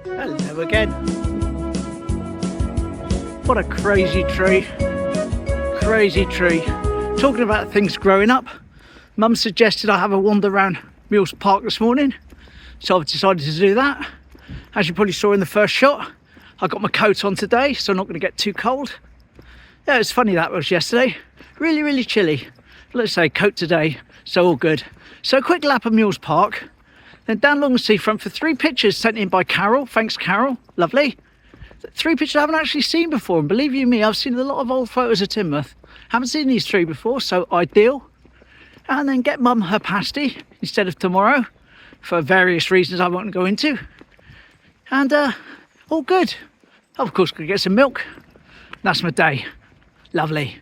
Hello again. What a crazy tree. Crazy tree. Talking about things growing up, Mum suggested I have a wander around Mules Park this morning, so I've decided to do that. As you probably saw in the first shot, I got my coat on today, so I'm not going to get too cold. Yeah, it's funny that was yesterday. Really chilly. Let's say coat today, so all good. So a quick lap of Mules Park, then down along the seafront for 3 pictures sent in by Carol. Thanks, Carol. Lovely. 3 pictures I haven't actually seen before, and believe you me, I've seen a lot of old photos of Teignmouth. Haven't seen these 3 before, so ideal. And then get Mum her pasty instead of tomorrow, for various reasons I won't go into. And all good. Of course, gonna get some milk. That's my day. Lovely.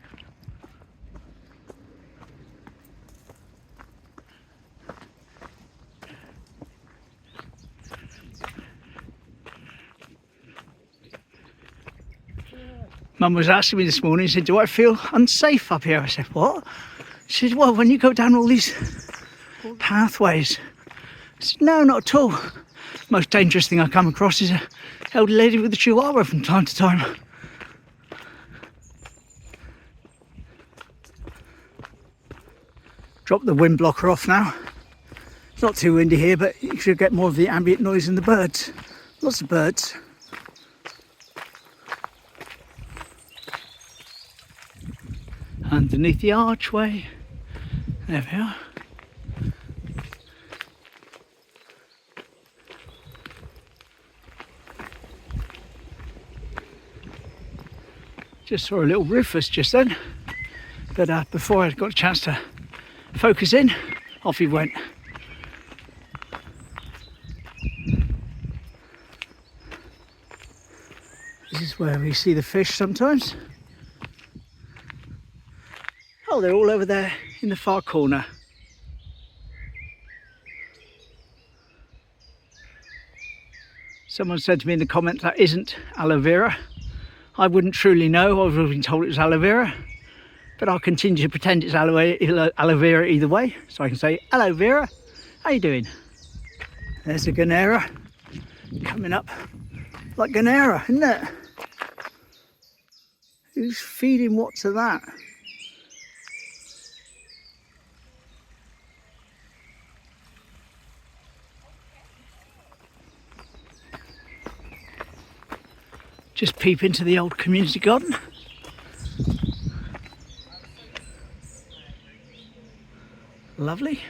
Mum was asking me this morning, she said, do I feel unsafe up here? I said, what? She said, well, when you go down all these pathways. I said, no, not at all. Most dangerous thing I come across is an elderly lady with a chihuahua from time to time. Drop the wind blocker off now. It's not too windy here, but you should get more of the ambient noise in the birds. Lots of birds. Underneath the archway. There we are. Just saw a little rufus just then, but before I got a chance to focus in, off he went. This is where we see the fish sometimes. Oh, they're all over there in the far corner. Someone said to me in the comments that isn't aloe vera. I wouldn't truly know. I've been told it was aloe vera, but I'll continue to pretend it's aloe vera either way. So I can say, aloe vera, how you doing? There's a Ganera coming up like Ganera, isn't it? Who's feeding what to that? Just peep into the old community garden. Lovely.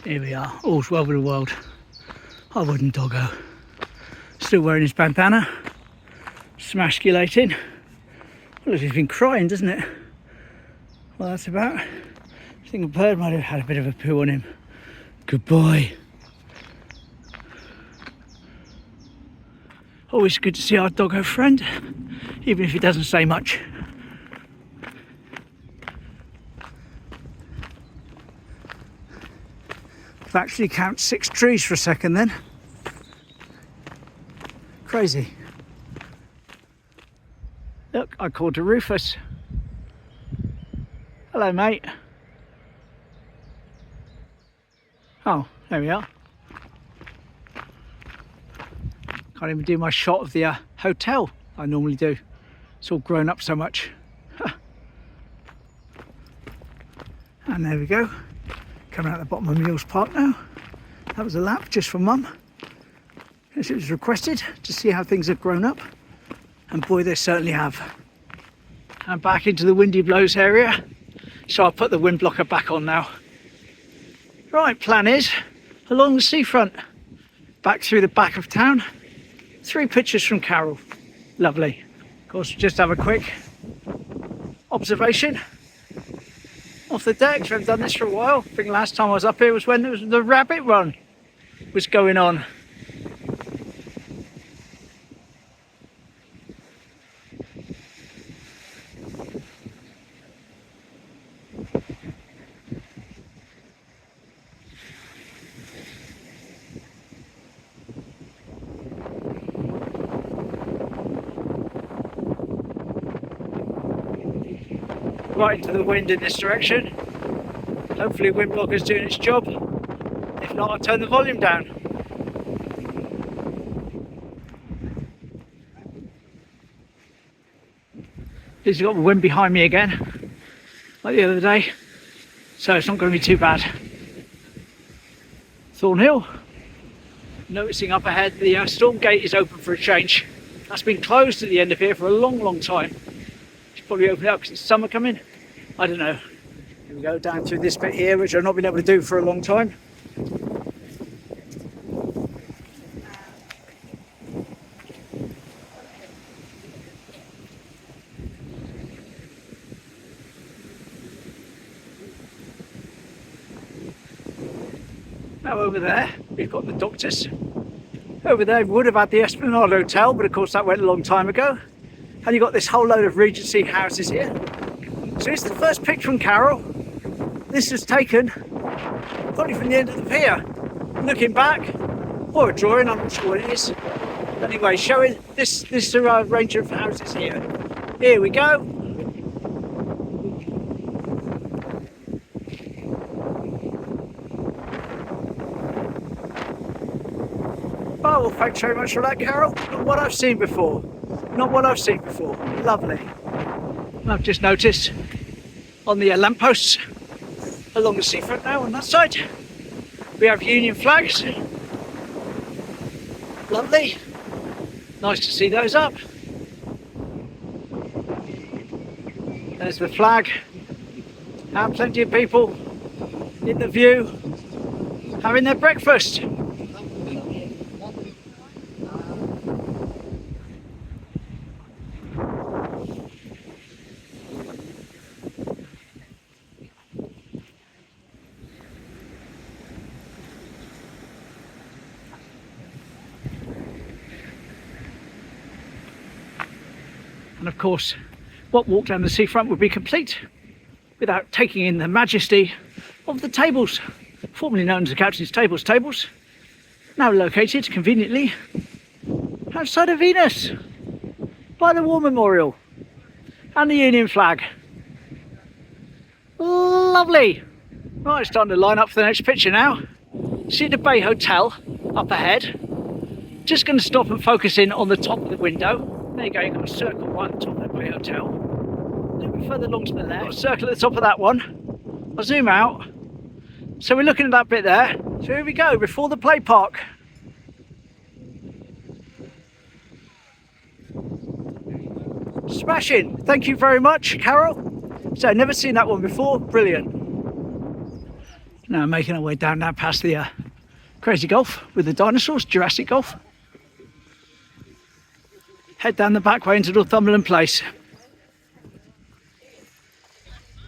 Here we are, all's well with the world. I wouldn't doggo. Still wearing his bandana, smasculating. Well, he's been crying, doesn't it? Well, that's about. I think a bird might have had a bit of a poo on him. Good boy. Always good to see our doggo friend, even if he doesn't say much. I've actually count 6 trees for a second then. Crazy. Look, I called a Rufus. Hello, mate. Oh, there we are. Can't even do my shot of the hotel I normally do. It's all grown up so much. And there we go. Coming out the bottom of Mules Park now. That was a lap just for Mum. As it was requested to see how things have grown up. And boy, they certainly have. And back into the windy blows area. So I'll put the wind blocker back on now. Right, plan is along the seafront, back through the back of town. 3 pictures from Carol. Lovely. Of course, just have a quick observation off the decks. We haven't done this for a while. I think last time I was up here was when the rabbit run was going on. right into the wind in this direction. Hopefully wind blocker's doing its job. If not, I'll turn the volume down. He's got the wind behind me again, like the other day, so it's not going to be too bad. Thornhill. Noticing up ahead the storm gate is open for a change. That's been closed at the end of here for a long time. Should probably open it up because it's summer coming. I don't know. Here we go, down through this bit here, which I've not been able to do for a long time. Now over there, we've got the doctors. Over there, we would have had the Esplanade Hotel, but of course that went a long time ago. And you've got this whole load of Regency houses here. So it's the first picture from Carol. This was taken probably from the end of the pier. Looking back, or a drawing, I'm not sure what it is. Anyway, showing this range of houses here. Here we go. Oh, well, thanks very much for that, Carol. Not what I've seen before. Not what I've seen before. Lovely. And I've just noticed on the lampposts along the seafront now on that side, we have Union flags. Lovely. Nice to see those up. There's the flag. And plenty of people in the view having their breakfast. And of course, what walk down the seafront would be complete without taking in the majesty of the tables, formerly known as the Captain's Tables, now located conveniently outside of Venus by the War Memorial and the Union flag. Lovely. Right, it's time to line up for the next picture now. See the Bay Hotel up ahead. Just going to stop and focus in on the top of the window. There you go, you've got a circle right at the top of the Bay Hotel. A little bit further along to the left, got a circle at the top of that one. I'll zoom out. So we're looking at that bit there. So here we go, before the play park. Smashing, thank you very much, Carol. So never seen that one before, brilliant. Now making our way down now past the Crazy Golf with the dinosaurs, Jurassic Golf. Head down the back way into Northumberland Place.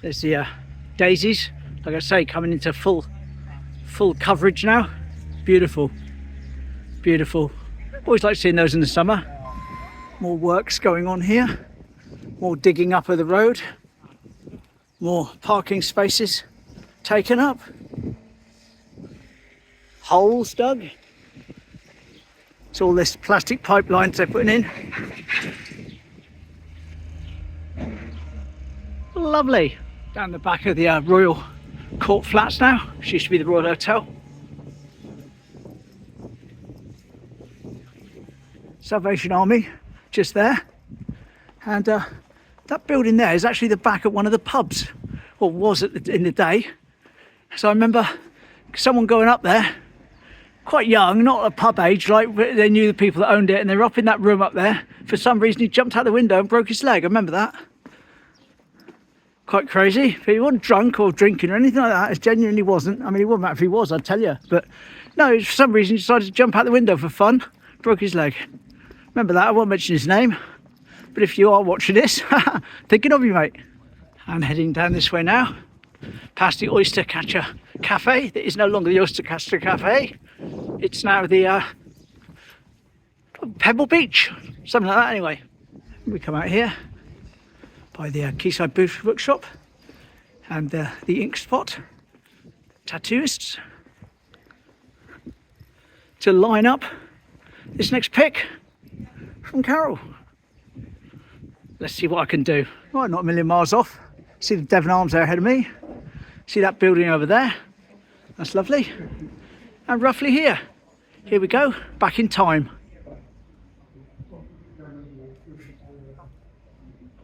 There's the daisies, like I say, coming into full coverage now. Beautiful, beautiful. Always like seeing those in the summer. More works going on here. More digging up of the road. More parking spaces taken up. Holes dug. It's all this plastic pipelines they're putting in. Lovely. Down the back of the Royal Court Flats now, which used to be the Royal Hotel. Salvation Army just there. And that building there is actually the back of one of the pubs, or was in the day. So I remember someone going up there, quite young, not a pub age, like they knew the people that owned it, and they were up in that room up there. For some reason he jumped out the window and broke his leg. I remember that. Quite crazy, but he wasn't drunk or drinking or anything like that. It genuinely wasn't. I mean, it wouldn't matter if he was, I'd tell you. But no, for some reason he decided to jump out the window for fun, broke his leg. Remember that, I won't mention his name. But if you are watching this, thinking of you, mate. I'm heading down this way now, past the Oyster Catcher Cafe. That is no longer the Oyster Catcher Cafe. It's now the Pebble Beach, something like that anyway. We come out here by the Quayside Bookshop and the Ink Spot, tattooists, to line up this next pic from Carol. Let's see what I can do. Right, not a million miles off. See the Devon Arms there ahead of me. See that building over there? That's lovely. And roughly here. Here we go, back in time.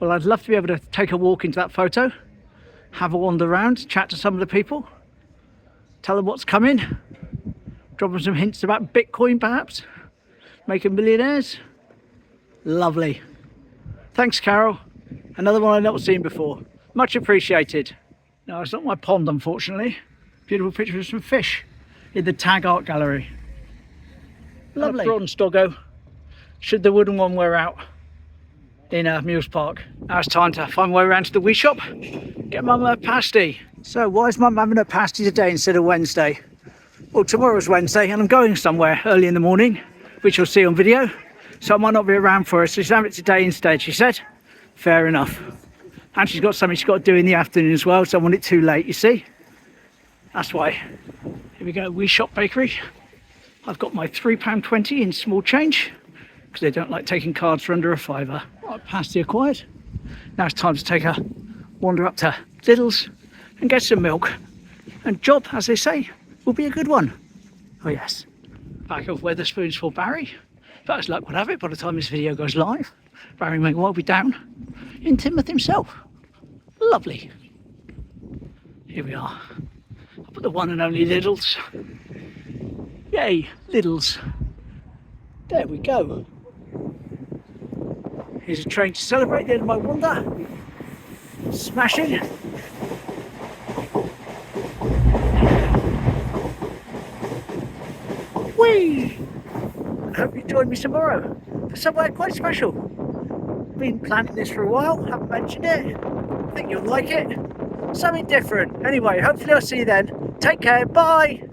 Well, I'd love to be able to take a walk into that photo, have a wander around, chat to some of the people, tell them what's coming, drop them some hints about Bitcoin perhaps, making millionaires. Lovely. Thanks, Carol. Another one I've not seen before. Much appreciated. No, it's not my pond, unfortunately. Beautiful picture of some fish in the Tag Art Gallery. Lovely. Bronze doggo. Should the wooden one wear out in Mules Park. Now it's time to find my way around to the wee shop, get Mum a pasty. So why is Mum having a pasty today instead of Wednesday? Well, tomorrow's Wednesday and I'm going somewhere early in the morning, which you'll see on video. So I might not be around for her, so she's having it today instead, she said. Fair enough. And she's got something she's got to do in the afternoon as well, so I want it too late, you see. That's why. Here we go, Wee Shop Bakery. I've got my £3.20 in small change, because they don't like taking cards for under a £5. Right, pasty acquired. Now it's time to take a wander up to Lidl's and get some milk. And job, as they say, will be a good one. Oh yes. Back of Wetherspoons for Barry. But as luck would have it, by the time this video goes live, Barry may well be down in Teignmouth himself. Lovely. Here we are. Up at the one and only Lidl's. Yay, Lidl's. There we go. Here's a train to celebrate the end of my wander. Smashing. Whee! I hope you join me tomorrow for somewhere quite special. Been planning this for a while, haven't mentioned it. I think you'll like it. Something different. Anyway, hopefully I'll see you then. Take care, bye!